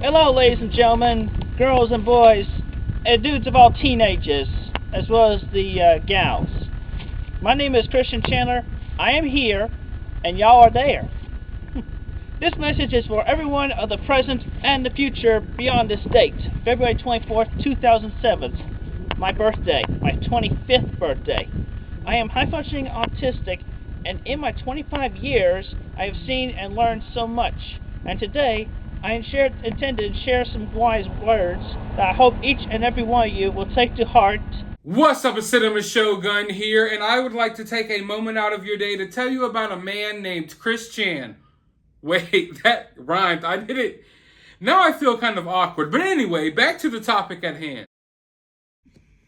Hello, ladies and gentlemen, girls and boys, and dudes of all teenagers, as well as the gals. My name is Christian Chandler. I am here, and y'all are there. This message is for everyone of the present and the future beyond this date, February 24th, 2007, my birthday, my 25th birthday. I am high-functioning autistic, and in my 25 years, I have seen and learned so much. And today, I intended to share some wise words that I hope each and every one of you will take to heart. What's up, it's Cinema Shogun here, and I would like to take a moment out of your day to tell you about a man named Chris Chan. Wait, that rhymed. I did it. Now I feel kind of awkward. But anyway, back to the topic at hand.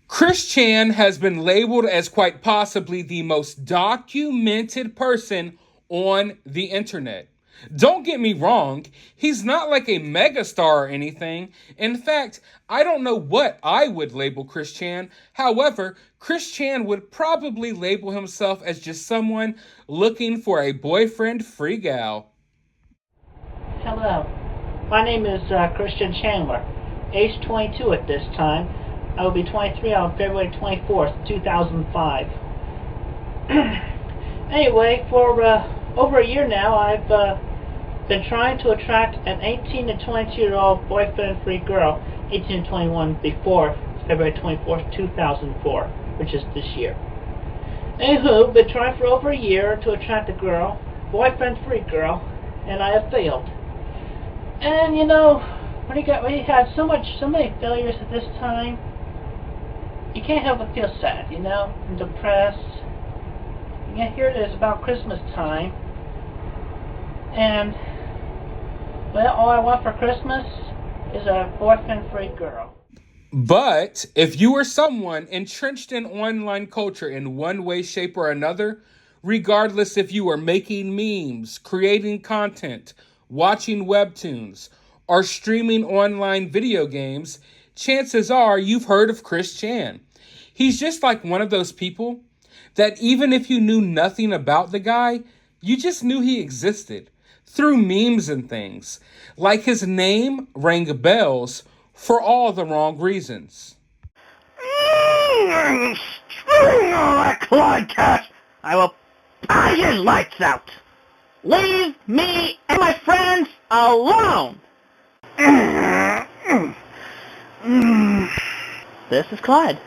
Chris Chan has been labeled as quite possibly the most documented person on the internet. Don't get me wrong, he's not like a megastar or anything. In fact, I don't know what I would label Chris Chan. However, Chris Chan would probably label himself as just someone looking for a boyfriend-free gal. Hello, my name is Christian Chandler, age 22 at this time. I will be 23 on February 24th, 2005. Anyway, for over a year now, I've been trying to attract an 18 to 22-year-old boyfriend-free girl, 18 to 21 before February 24th, 2004, which is this year. Anywho, been trying for over a year to attract a girl, boyfriend-free girl, and I have failed. And you know, when you have so many failures at this time, you can't help but feel sad, you know, and depressed. And yet here it is about Christmas time, and well, all I want for Christmas is a boyfriend-free girl. But if you are someone entrenched in online culture in one way, shape, or another, regardless if you are making memes, creating content, watching webtoons, or streaming online video games, chances are you've heard of Chris Chan. He's just like one of those people that even if you knew nothing about the guy, you just knew he existed through memes and things. Like his name rang bells for all the wrong reasons. Screw all that Clyde cash! I will pie his lights out! Leave me and my friends alone! This is Clyde.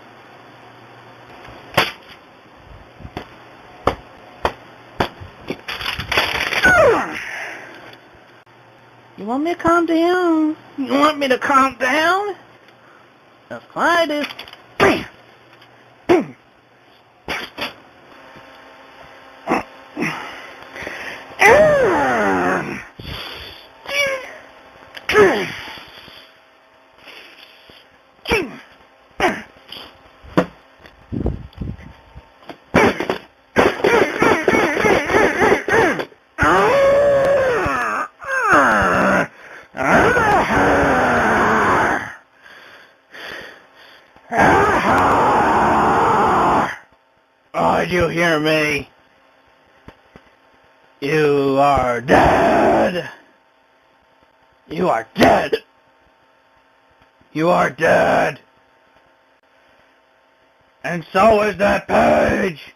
You want me to calm down? You want me to calm down? That's Clyde is... Bam! Boom! Did you hear me? You are dead. You are dead. You are dead. And so is that page.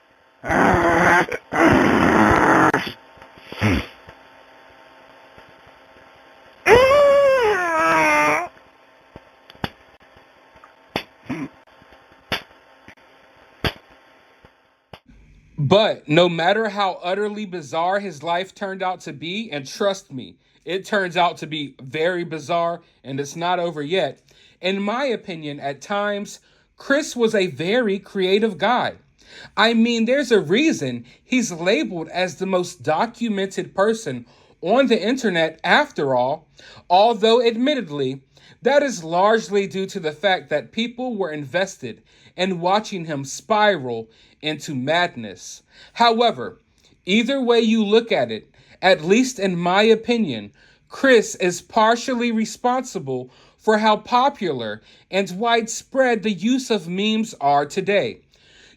But no matter how utterly bizarre his life turned out to be, and trust me, it turns out to be very bizarre, and it's not over yet. In my opinion, at times, Chris was a very creative guy. I mean, there's a reason he's labeled as the most documented person on the internet after all, although admittedly, that is largely due to the fact that people were invested in watching him spiral into madness. However, either way you look at it, at least in my opinion, Chris is partially responsible for how popular and widespread the use of memes are today.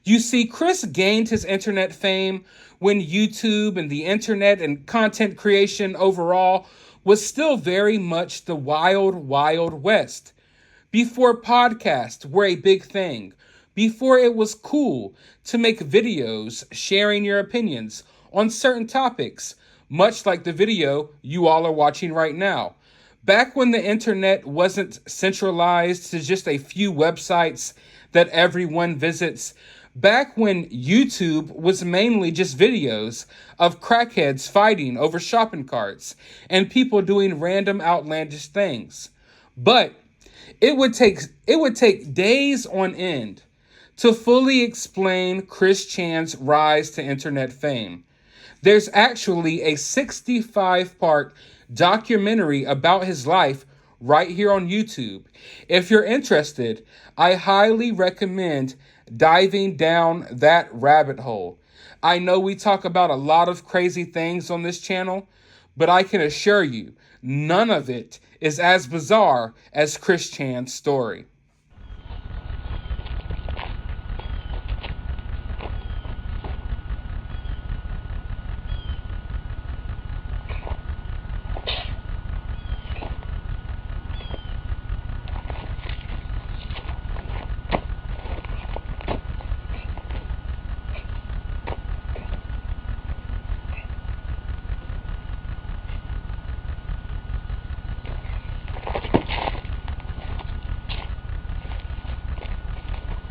You see, Chris gained his internet fame when YouTube and the internet and content creation overall was still very much the wild, wild west. Before podcasts were a big thing, before it was cool to make videos sharing your opinions on certain topics, much like the video you all are watching right now. Back when the internet wasn't centralized to just a few websites that everyone visits, back when YouTube was mainly just videos of crackheads fighting over shopping carts and people doing random outlandish things. But it would take days on end to fully explain Chris Chan's rise to internet fame. There's actually a 65-part documentary about his life right here on YouTube. If you're interested, I highly recommend diving down that rabbit hole. I know we talk about a lot of crazy things on this channel, but I can assure you, none of it is as bizarre as Chris Chan's story.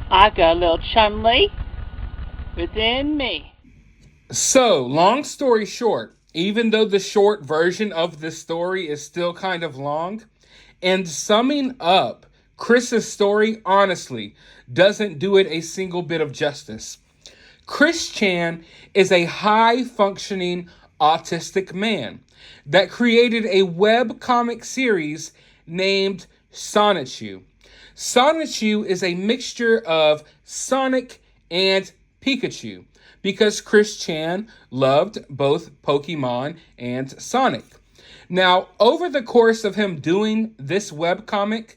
I got a little chumley within me. So, long story short, even though the short version of this story is still kind of long, and summing up Chris's story honestly doesn't do it a single bit of justice. Chris Chan is a high-functioning autistic man that created a web comic series named Sonichu. Sonichu is a mixture of Sonic and Pikachu because Chris Chan loved both Pokemon and Sonic. Now, over the course of him doing this webcomic,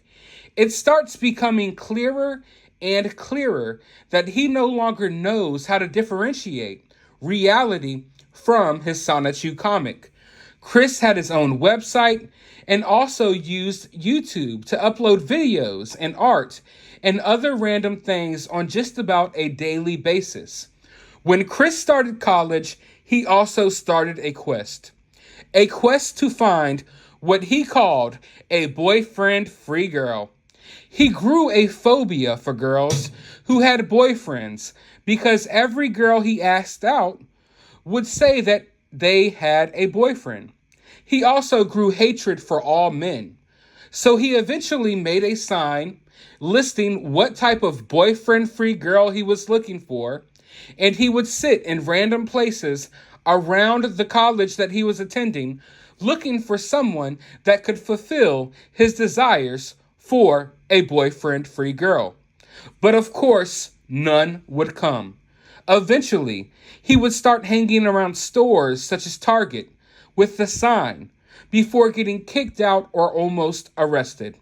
it starts becoming clearer and clearer that he no longer knows how to differentiate reality from his Sonichu comic. Chris had his own website and also used YouTube to upload videos and art and other random things on just about a daily basis. When Chris started college, he also started a quest to find what he called a boyfriend-free girl. He grew a phobia for girls who had boyfriends because every girl he asked out would say that they had a boyfriend. He also grew hatred for all men. So he eventually made a sign listing what type of boyfriend-free girl he was looking for, and he would sit in random places around the college that he was attending looking for someone that could fulfill his desires for a boyfriend-free girl. But of course, none would come. Eventually, he would start hanging around stores such as Target with the sign before getting kicked out or almost arrested.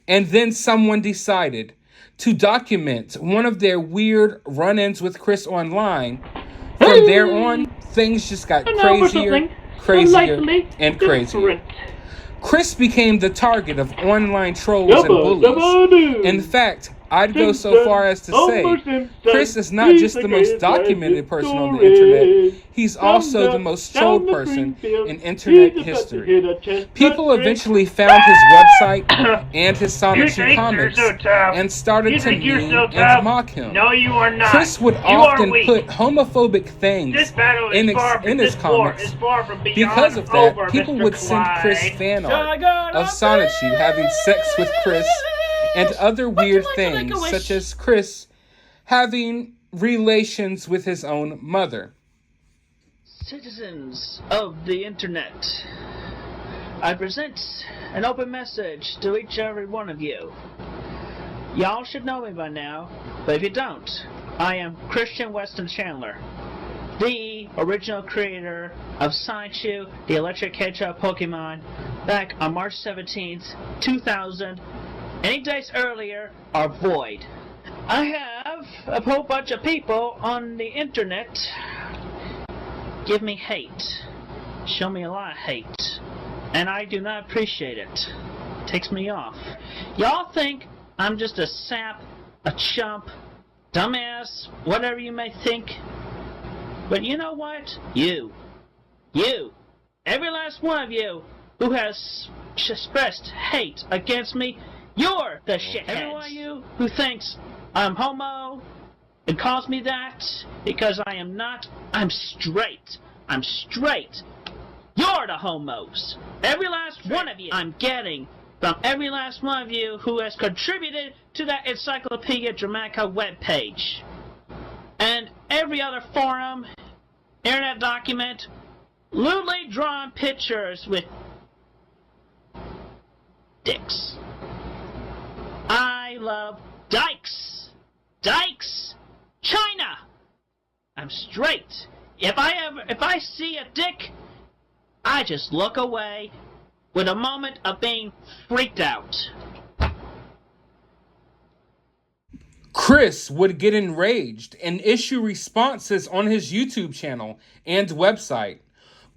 And then someone decided to document one of their weird run-ins with Chris online. From there on, things just got crazier, and crazier. Chris became the target of online trolls and bullies. In fact, I'd go so far as to say Chris is not just the most documented person on the internet, he's also the most trolled person in internet history. People eventually found his website and his Sonichu comics and started to meme and mock him. No, you are not. Chris would often put homophobic things in his comics. Because of that, people would send Chris fan art of Sonichu having sex with Chris and other weird things, such as Chris having relations with his own mother. Citizens of the internet, I present an open message to each and every one of you. Y'all should know me by now, but if you don't, I am Christian Weston Chandler, the original creator of Sonichu, the Electric Hedgehog Pokemon, back on March 17th, 2000. Any dates earlier are void. I have a whole bunch of people on the internet give me hate. Show me a lot of hate. and I do not appreciate it. Takes me off. Y'all think I'm just a sap, a chump, dumbass, whatever you may think. But you know what? You, every last one of you who has expressed hate against me, you're the shitheads. Every one of you who thinks I'm homo and calls me that because I am not, I'm straight. You're the homos. Every last one of you I'm getting from every last one of you who has contributed to that Encyclopedia Dramatica webpage. And every other forum, internet document, lewdly drawn pictures with dicks. I love dykes. China. I'm straight. If I see a dick, I just look away with a moment of being freaked out. Chris would get enraged and issue responses on his YouTube channel and website.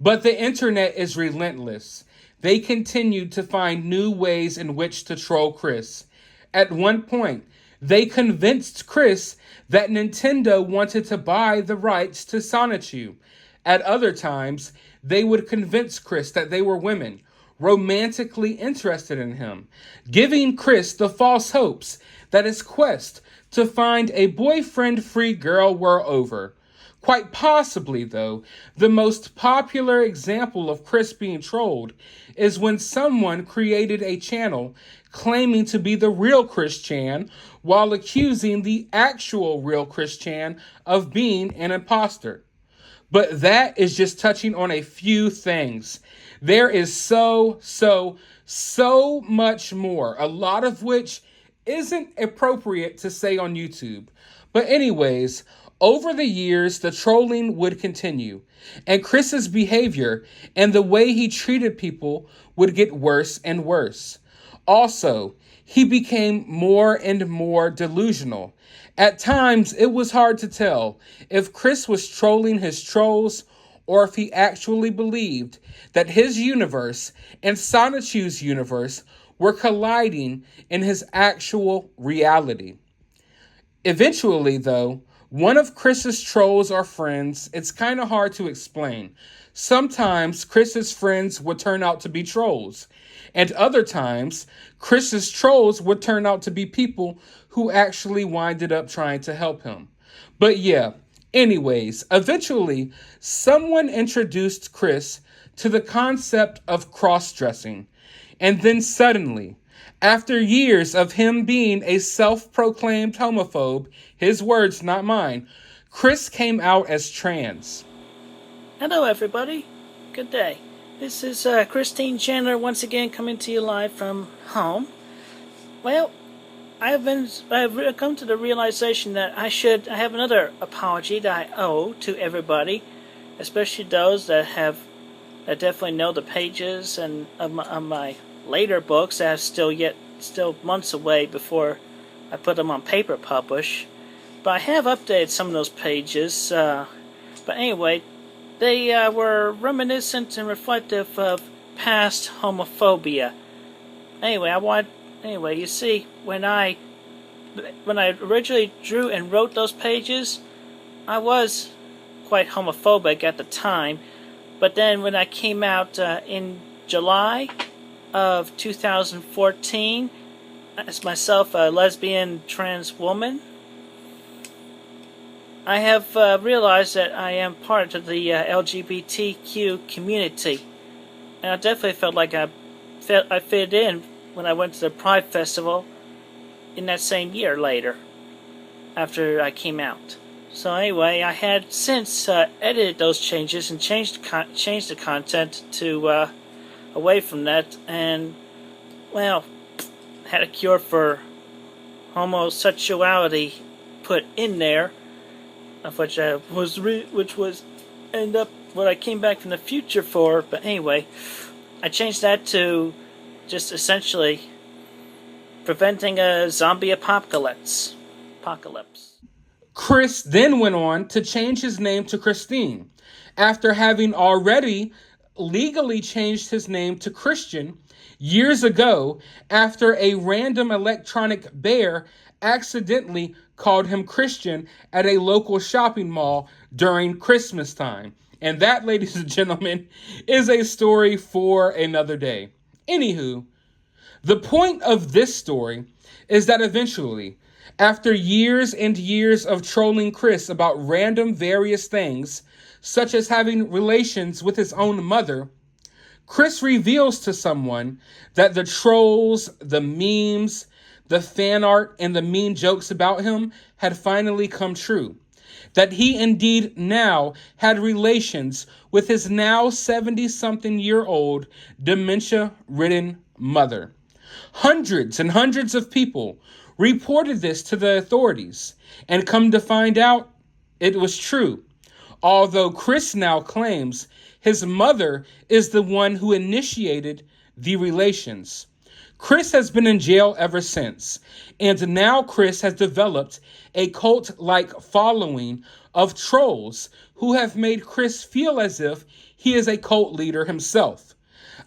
But the internet is relentless. They continued to find new ways in which to troll Chris. At one point, they convinced Chris that Nintendo wanted to buy the rights to Sonichu. At other times, they would convince Chris that they were women, romantically interested in him, giving Chris the false hopes that his quest to find a boyfriend-free girl were over. Quite possibly, though, the most popular example of Chris being trolled is when someone created a channel claiming to be the real Chris Chan while accusing the actual real Chris Chan of being an imposter. But that is just touching on a few things. There is so much more, a lot of which isn't appropriate to say on YouTube. But anyways, over the years, the trolling would continue, and Chris's behavior and the way he treated people would get worse and worse. Also, he became more and more delusional. At times, it was hard to tell if Chris was trolling his trolls or if he actually believed that his universe and Sonichu's universe were colliding in his actual reality. Eventually, though, one of Chris's trolls or friends, it's kind of hard to explain. Sometimes Chris's friends would turn out to be trolls, and other times Chris's trolls would turn out to be people who actually winded up trying to help him. But yeah, anyways, eventually someone introduced Chris to the concept of cross-dressing, and then suddenly, after years of him being a self-proclaimed homophobe, his words, not mine, Chris came out as trans. Hello everybody, good day. This is Christine Chandler once again coming to you live from home. Well, I've come to the realization that I have another apology that I owe to everybody, especially those that definitely know the pages and of my later books that are still months away before I put them on paper publish. But I have updated some of those pages. But anyway, they were reminiscent and reflective of past homophobia. Anyway, you see, when I originally drew and wrote those pages, I was quite homophobic at the time. But then when I came out in July of 2014 as myself a lesbian trans woman, I have realized that I am part of the LGBTQ community, and I definitely felt like I fit in when I went to the Pride Festival in that same year later after I came out. So anyway, I had since edited those changes and changed the content to away from that, and well, had a cure for homosexuality put in there, of which was end up what I came back from the future for. But anyway, I changed that to just essentially preventing a zombie apocalypse. Chris then went on to change his name to Christine, after having already legally changed his name to Christian years ago after a random electronic bear accidentally called him Christian at a local shopping mall during Christmas time. And that, ladies and gentlemen, is a story for another day. Anywho, the point of this story is that eventually, after years and years of trolling Chris about random various things, such as having relations with his own mother, Chris reveals to someone that the trolls, the memes, the fan art, and the mean jokes about him had finally come true. That he indeed now had relations with his now 70-something-year-old dementia-ridden mother. Hundreds and hundreds of people reported this to the authorities, and come to find out, it was true. Although Chris now claims his mother is the one who initiated the relations. Chris has been in jail ever since, and now Chris has developed a cult-like following of trolls who have made Chris feel as if he is a cult leader himself.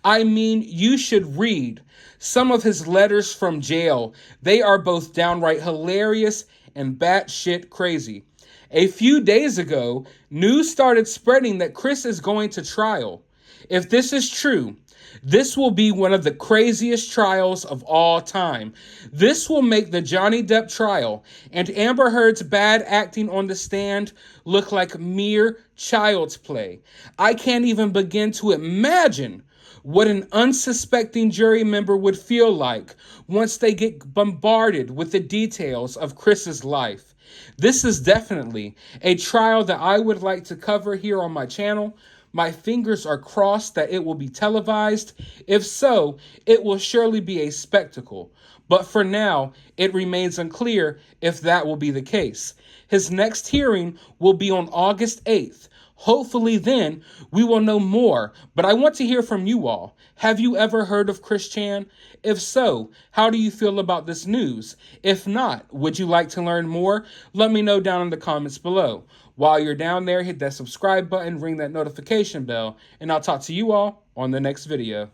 I mean, you should read some of his letters from jail. They are both downright hilarious and batshit crazy. A few days ago, news started spreading that Chris is going to trial. If this is true, this will be one of the craziest trials of all time. This will make the Johnny Depp trial and Amber Heard's bad acting on the stand look like mere child's play. I can't even begin to imagine what an unsuspecting jury member would feel like once they get bombarded with the details of Chris's life. This is definitely a trial that I would like to cover here on my channel. My fingers are crossed that it will be televised. If so, it will surely be a spectacle. But for now, it remains unclear if that will be the case. His next hearing will be on August 8th. Hopefully then, we will know more, but I want to hear from you all. Have you ever heard of Chris Chan? If so, how do you feel about this news? If not, would you like to learn more? Let me know down in the comments below. While you're down there, hit that subscribe button, ring that notification bell, and I'll talk to you all on the next video.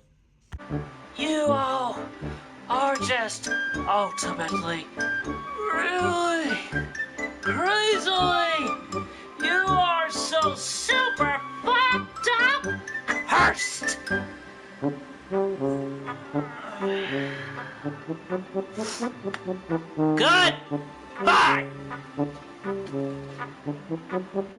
You all are just ultimately, really, crazily, you are so super fucked up, cursed. Good. Bye.